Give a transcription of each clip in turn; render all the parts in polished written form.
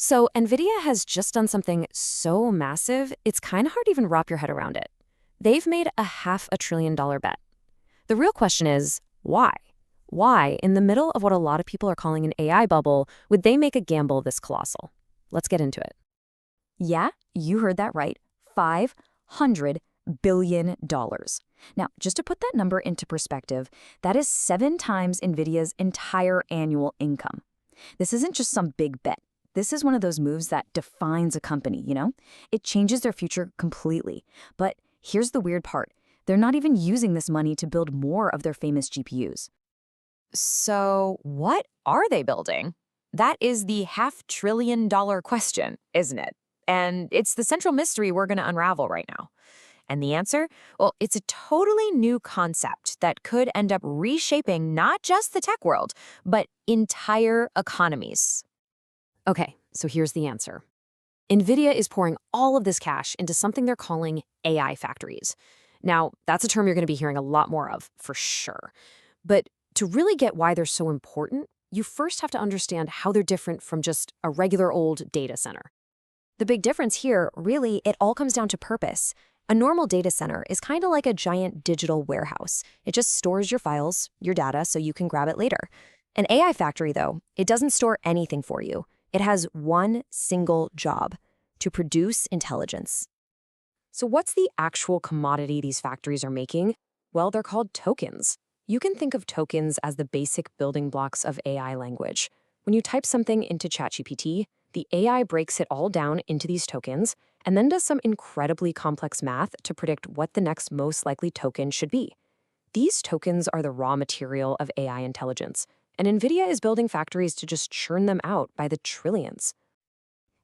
So, Nvidia has just done something so massive, it's kind of hard to even wrap your head around it. They've made a $500 billion bet. The real question is, why? Why, in the middle of what a lot of people are calling an AI bubble, would they make a gamble this colossal? Let's get into it. Yeah, you heard that right. $500 billion. Now, just to put that number into perspective, that is 7 times NVIDIA's entire annual income. This isn't just some big bet. This is one of those moves that defines a company, you know? It changes their future completely. But here's the weird part. They're not even using this money to build more of their famous GPUs. So, what are they building? That is the $500 billion question, isn't it? And it's the central mystery we're going to unravel right now. And the answer? Well, it's a totally new concept that could end up reshaping not just the tech world, but entire economies. Okay, so here's the answer. Nvidia is pouring all of this cash into something they're calling AI factories. Now, that's a term you're going to be hearing a lot more of, for sure. But to really get why they're so important, you first have to understand how they're different from just a regular old data center. The big difference here, really, it all comes down to purpose. A normal data center is kind of like a giant digital warehouse. It just stores your files, your data, so you can grab it later. An AI factory, though, it doesn't store anything for you. It has one single job: to produce intelligence. So what's the actual commodity these factories are making? Well, they're called tokens. You can think of tokens as the basic building blocks of AI language. When you type something into ChatGPT, the AI breaks it all down into these tokens and then does some incredibly complex math to predict what the next most likely token should be. These tokens are the raw material of AI intelligence, and Nvidia is building factories to just churn them out by the trillions.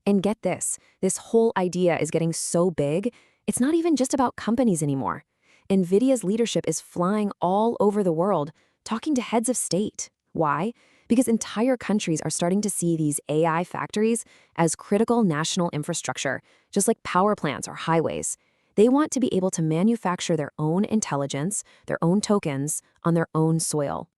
And get this whole idea is getting so big, it's not even just about companies anymore. Nvidia's leadership is flying all over the world, talking to heads of state. Why? Because entire countries are starting to see these AI factories as critical national infrastructure, just like power plants or highways. They want to be able to manufacture their own intelligence, their own tokens, on their own soil.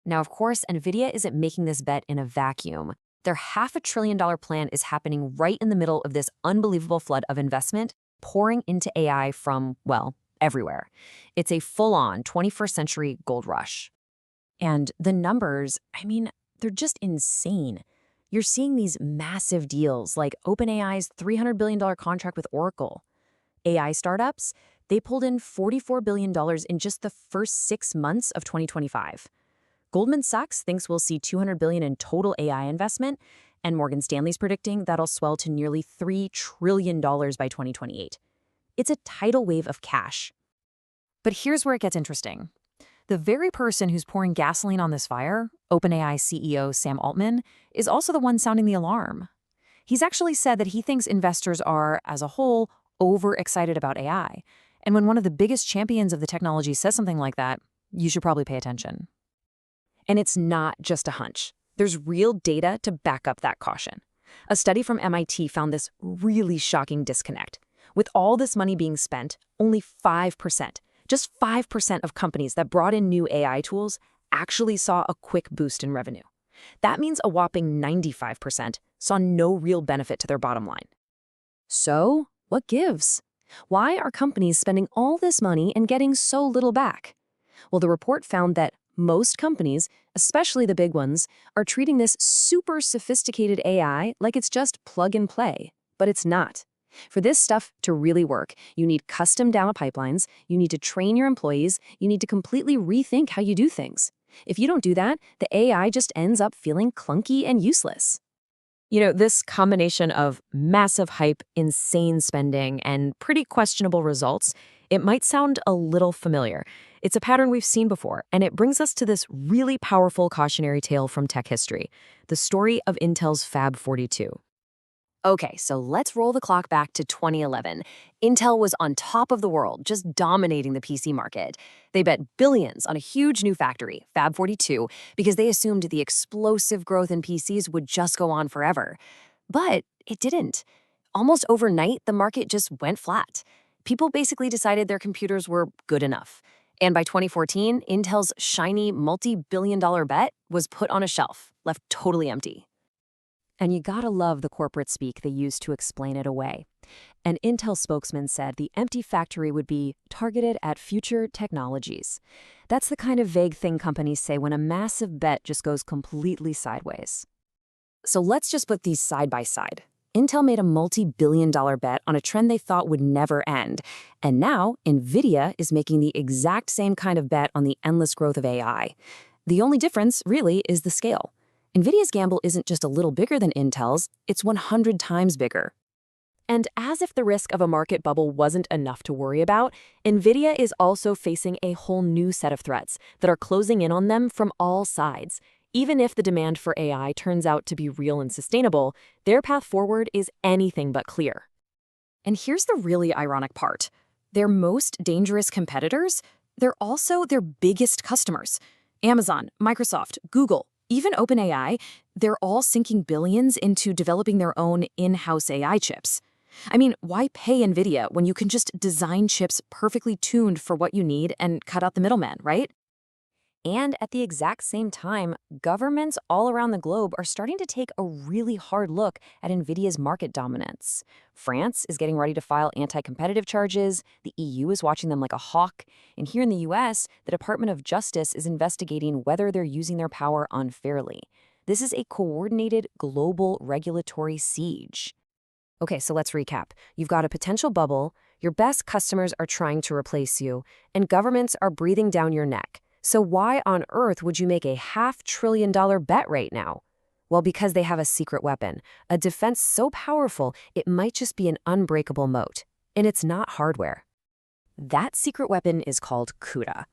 Now, of course, Nvidia isn't making this bet in a vacuum. Their $500 billion plan is happening right in the middle of this unbelievable flood of investment pouring into AI from, well, everywhere. It's a full-on 21st century gold rush. And the numbers, they're just insane. You're seeing these massive deals like OpenAI's $300 billion contract with Oracle. AI startups, they pulled in $44 billion in just the first 6 months of 2025. Goldman Sachs thinks we'll see $200 billion in total AI investment, and Morgan Stanley's predicting that'll swell to nearly $3 trillion by 2028. It's a tidal wave of cash. But here's where it gets interesting. The very person who's pouring gasoline on this fire, OpenAI CEO Sam Altman, is also the one sounding the alarm. He's actually said that he thinks investors are, as a whole, overexcited about AI. And when one of the biggest champions of the technology says something like that, you should probably pay attention. And it's not just a hunch. There's real data to back up that caution. A study from MIT found this really shocking disconnect. With all this money being spent, only 5%, just 5% of companies that brought in new AI tools actually saw a quick boost in revenue. That means a whopping 95% saw no real benefit to their bottom line. So, what gives? Why are companies spending all this money and getting so little back? Well, the report found that most companies, especially the big ones, are treating this super sophisticated AI like it's just plug and play. But it's not. For this stuff to really work, you need custom data pipelines, you need to train your employees, you need to completely rethink how you do things. If you don't do that, the AI just ends up feeling clunky and useless. This combination of massive hype, insane spending, and pretty questionable results, it might sound a little familiar. It's a pattern we've seen before, and it brings us to this really powerful cautionary tale from tech history, the story of Intel's Fab 42. Okay, so let's roll the clock back to 2011. Intel was on top of the world, just dominating the PC market. They bet billions on a huge new factory, Fab 42, because they assumed the explosive growth in PCs would just go on forever. But it didn't. Almost overnight, the market just went flat. People basically decided their computers were good enough. And by 2014, Intel's shiny multi-billion-dollar bet was put on a shelf, left totally empty. And you gotta love the corporate speak they use to explain it away. An Intel spokesman said the empty factory would be targeted at future technologies. That's the kind of vague thing companies say when a massive bet just goes completely sideways. So let's just put these side by side. Intel made a multi-billion-dollar bet on a trend they thought would never end. And now, Nvidia is making the exact same kind of bet on the endless growth of AI. The only difference, really, is the scale. Nvidia's gamble isn't just a little bigger than Intel's, it's 100 times bigger. And as if the risk of a market bubble wasn't enough to worry about, Nvidia is also facing a whole new set of threats that are closing in on them from all sides. Even if the demand for AI turns out to be real and sustainable, their path forward is anything but clear. And here's the really ironic part. Their most dangerous competitors, they're also their biggest customers. Amazon, Microsoft, Google, even OpenAI, they're all sinking billions into developing their own in-house AI chips. I mean, why pay Nvidia when you can just design chips perfectly tuned for what you need and cut out the middleman, right? And at the exact same time, governments all around the globe are starting to take a really hard look at Nvidia's market dominance. France is getting ready to file anti-competitive charges, the EU is watching them like a hawk, and here in the US, the Department of Justice is investigating whether they're using their power unfairly. This is a coordinated global regulatory siege. Okay, so let's recap. You've got a potential bubble, your best customers are trying to replace you, and governments are breathing down your neck. So why on earth would you make a $500 billion bet right now? Well, because they have a secret weapon, a defense so powerful it might just be an unbreakable moat. And it's not hardware. That secret weapon is called CUDA.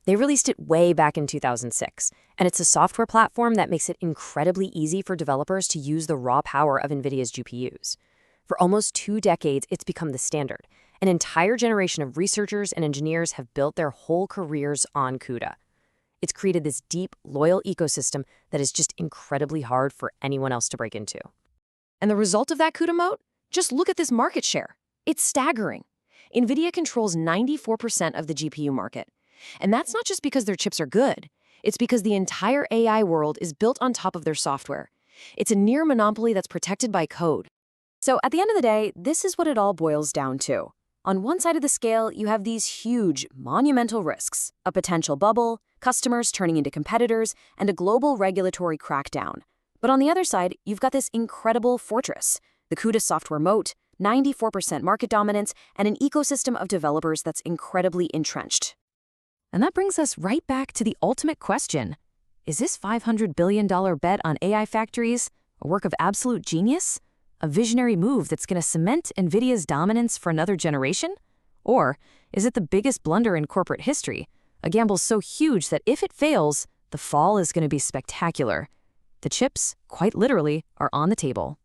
They released it way back in 2006, and it's a software platform that makes it incredibly easy for developers to use the raw power of NVIDIA's GPUs. For almost 2 decades, it's become the standard. An entire generation of researchers and engineers have built their whole careers on CUDA. It's created this deep, loyal ecosystem that is just incredibly hard for anyone else to break into. And the result of that CUDA moat? Just look at this market share. It's staggering. NVIDIA controls 94% of the GPU market. And that's not just because their chips are good. It's because the entire AI world is built on top of their software. It's a near monopoly that's protected by code. So at the end of the day, this is what it all boils down to. On one side of the scale, you have these huge, monumental risks, a potential bubble, customers turning into competitors, and a global regulatory crackdown. But on the other side, you've got this incredible fortress, the CUDA software moat, 94% market dominance, and an ecosystem of developers that's incredibly entrenched. And that brings us right back to the ultimate question. Is this $500 billion bet on AI factories a work of absolute genius? A visionary move that's going to cement NVIDIA's dominance for another generation? Or is it the biggest blunder in corporate history? A gamble so huge that if it fails, the fall is going to be spectacular. The chips, quite literally, are on the table.